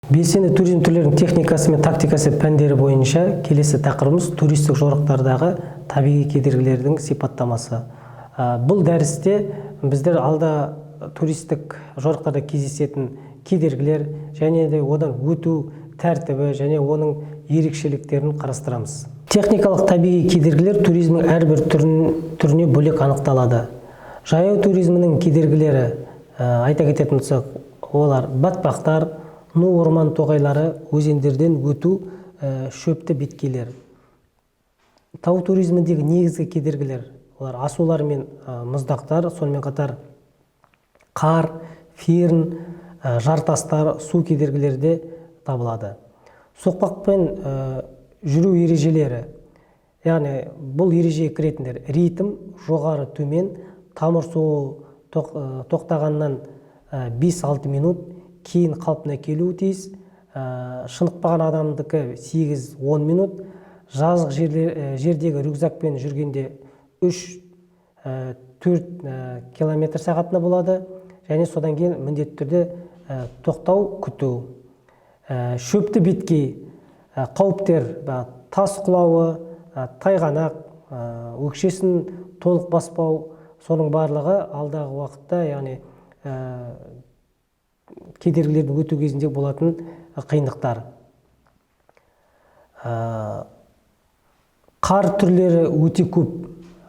Белсенді туризм түрлерінің техникасы мен тактикасы пәндері бойынша келесі тақырыбымыз туристік жорықтардағы табиғи кедергілердің сипаттамасы. Бұл дәрісте біздер алда туристік жорықтарда кездесетін кедергілер және де одан өту тәртібі және оның ерекшеліктерін қарастырамыз. Техникалық табиғи кедергілер туризмнің әрбір түріне бөлек анықталады. Жаяу туризмінің кедергілері айта кететін болсақ, олар батпақтар, ну орман тоғайлары, өзендерден өту, шөпті беткейлер. Тау туризміндегі негізгі кедергілер, олар асулар мен мұздақтар, сонымен қатар қар, ферн, жартастар, су кедергілері де табылады. Соқпақпен жүру ережелері, яғни бұл ережеге кіретіндер: ритм, жоғары төмен, тамыр соғу тоқтағаннан 5-6 минут, кейін қалпына келуі тиіс, шынықпаған адамдікі 8-10 минут, жазық жердегі рюкзакпен жүргенде 3-4 км сағатына болады, және содан кейін міндетті түрде тоқтау, күту. Шөпті беткей, қауіптер, тас құлауы, тайғанақ, өкшесін толық баспау, соның барлығы алдағы уақытта, яғни кедергілерді өту кезінде болатын қиындықтар. Қар түрлері өте көп.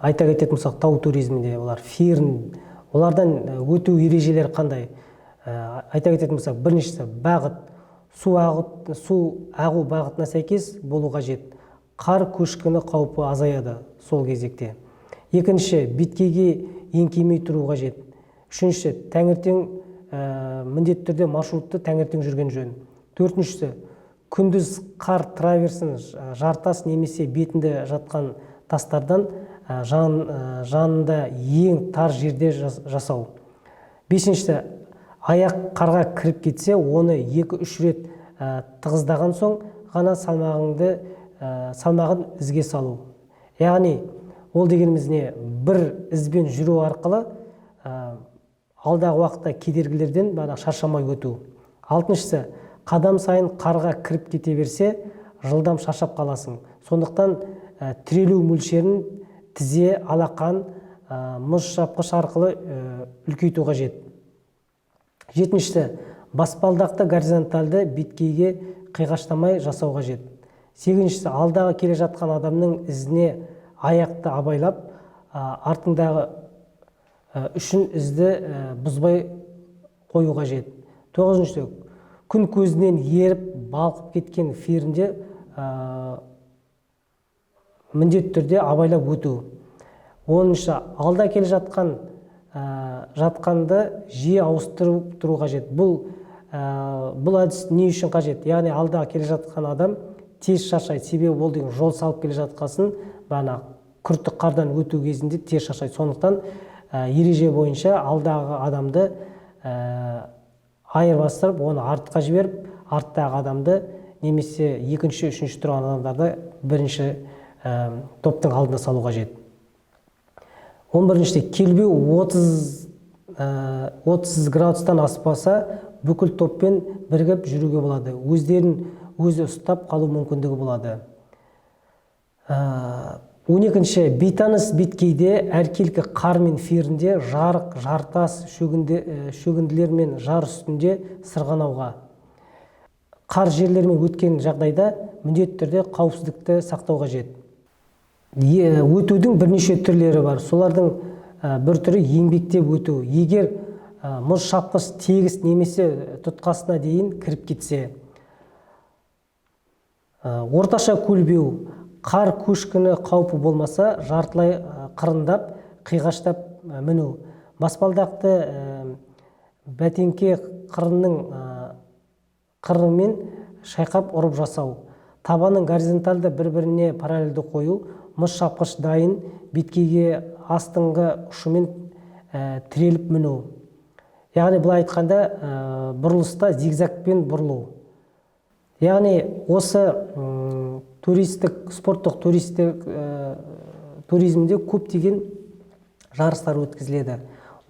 Айта кететін болсақ, тау туризмінде олар ферн, олардан өту ережелері қандай? Айта кететін болсақ, біріншісі бағыт, су ағу бағытына сәйкес болу қажет. Қар көшкіні қаупі азаяды сол кезекте. Екінші, беткейге еңкеймей тұру қажет. Үшіншісі, таңертең міндетті түрде маршрутты таңертең жүрген жөн. Төртіншісі, күндіз қар траверсін, жартас немесе бетінде жатқан тастардан жанында ең тар жерде жасау. Бесіншісі, аяқ қарға кіріп кетсе, оны 2-3 рет тығыздаған соң ғана салмағын ізге салу. Яғни, ол дегеніміз не? Бір ізбен жүру арқылы алдағы уақытта кедергілерден шаршамай өту. Алтыншысы, қадам сайын қарға кіріп кете берсе, жылдам шаршап қаласың. Сондықтан тірелу мөлшерін тізе, алақан, мұз шапқыш арқылы үлкейту қажет. Жетіншісі, баспалдақты горизонтальды беткейге қиғаштамай жасау қажет. Сегізіншісі, алдағы келе жатқан адамның ізіне аяқты абайлап, артындағы үшін ізді бұзбай қою қажет. Тоғызыншысы, күн көзінен еріп, балқып кеткен фернде міндетті түрде абайлап өту. Оныншы, алда келе жатқанды жиі ауыстырып тұру қажет. Бұл әдіс не үшін қажет? Яғни алда келе жатқан адам тез шаршайды. Себебі ол деген жол салып келе жатқасын, күртік қардан өту кезінде тез шаршайды. Сондықтан ереже бойынша алдағы адамды айырбастырып, оны артқа жіберіп, арттағы адамды немесе екінші, үшінші тұрған адамдарды бірінші топтың алдына салу қажет. 11-ші, келбеу 30 градустан аспаса, бүкіл топпен бірігіп жүруге болады. Өздерін өзі ұстап қалу мүмкіндігі болады. 12-ші, бейтаныс беткейде әркелкі қар мен фернде, жарық, жартас, шөгінділер мен жар үстінде сырғанауға. Қар жерлермен өткен жағдайда міндетті түрде қауіпсіздікті сақтау қажет. Өтудің бірнеше түрлері бар. Солардың бір түрі еңбектеп өту. Егер мұз шапқыш тегіс немесе тұтқасына дейін кіріп кетсе. Орташа көлбеу. Қар көшкіні қаупі болмаса, жартылай қырындап, қиғаштап міну. Баспалдақты бәтеңке қырымен шайқап ұрып жасау. Табанын горизонтальды бір-біріне параллельді қою. Мұз шапқыш дайын, беткейге астыңғы ұшымен тіреліп міну. Яғни бұлай айтқанда, бұрылыста зигзагпен бұрылу. Яғни осы спорттық туризмде көптеген жарыстар өткізіледі.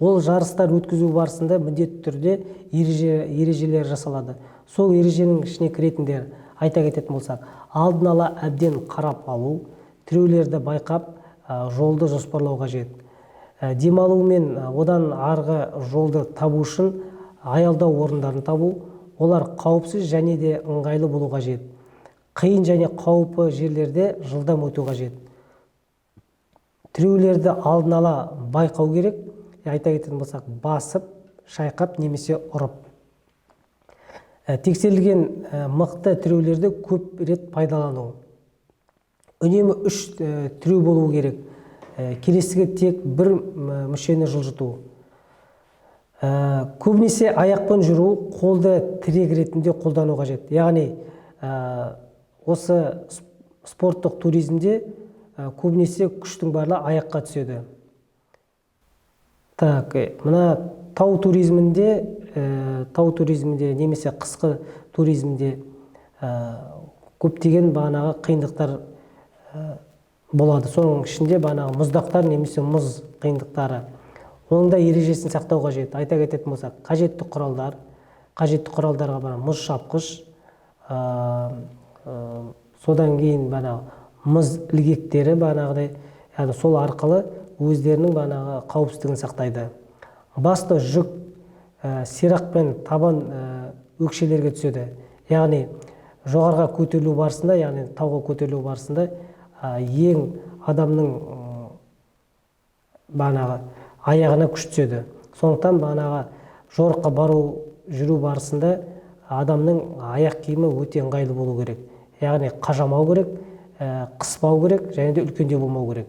Ол жарыстар өткізу барысында міндетті түрде ережелер жасалады. Сол ереженің ішіне кіретіндер айта кететін болсақ, алдын ала әбден қарап алу, тіреулерді байқап, жолды жоспарлау қажет. Демалу мен одан арғы жолды табу үшін аялдау орындарын табу, олар қауіпсіз және де ыңғайлы болу қажет. Қиын және қауіпті жерлерде жылдам өту қажет. Тіреулерді алдын ала байқау керек, айта кететін болсақ, басып, шайқап немесе ұрып. Тексерілген мықты тіреулерді көп рет пайдалану. Үнемі 3 тіреу болу керек. Келесіге тек бір мүшені жылжыту. Көбінесе аяқпен жүру, қолды тірек ретінде қолдану қажет. Яғни осы спорттық туризмде көбінесе күштің барлығы аяққа түседі. Мына тау туризмінде немесе қысқы туризмде көптеген бағанағы қиындықтар болады. Соның ішінде бағанағы мұздақтар немесе мұз қиындықтары. Оның да ережесін сақтау қажет. Айта кететін болсақ, қажетті құралдарға мұз шапқыш, содан кейін мұз ілгектері сол арқылы өздерінің қауіпсіздігін сақтайды. Басты жүк сирақ пен табан өкшелерге түседі. Яғни жоғарға көтерілу барысында, яғни тауға көтерілу барысында ең адамның аяғына күш түседі. Сондықтан жорыққа жүру барысында адамның аяқ киімі өте ыңғайлы болу керек. Яғни қажамау керек, қыспау керек, және де үлкендеу болмау керек.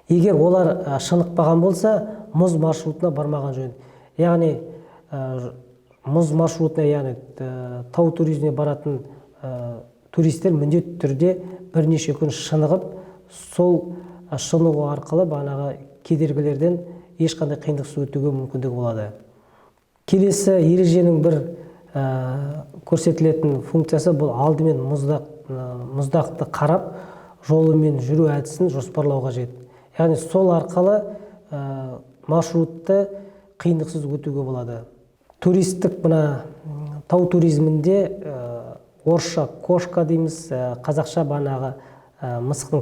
Егер олар шынықпаған болса, мұз маршрутына бармаған жөн. Яғни мұз маршрутына, яғни тау туризміне баратын туристер міндетті түрде бірнеше күн шынығып, сол шынығу арқылы кедергілерден ешқандай қиындықсыз өтуге мүмкіндігі болады. Келесі ереженің бір көрсетілетін функциясы бұл алдымен мұздақты қарап, жолымен жүру әдісін жоспарлау қажет. Яғни сол арқылы маршрутты қиындықсыз өтуге болады. Туристік тау туризмінде орысша кошка дейміз, қазақша мысықтың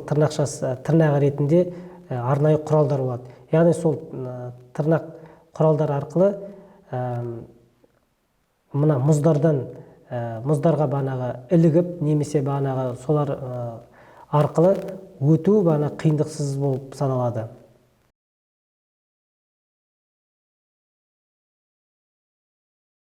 тырнағы ретінде арнайы құралдар болады. Яғни сол тырнақ құралдар арқылы мұздарға ілігіп, немесе солар арқылы өту қиындықсыз болып саналады.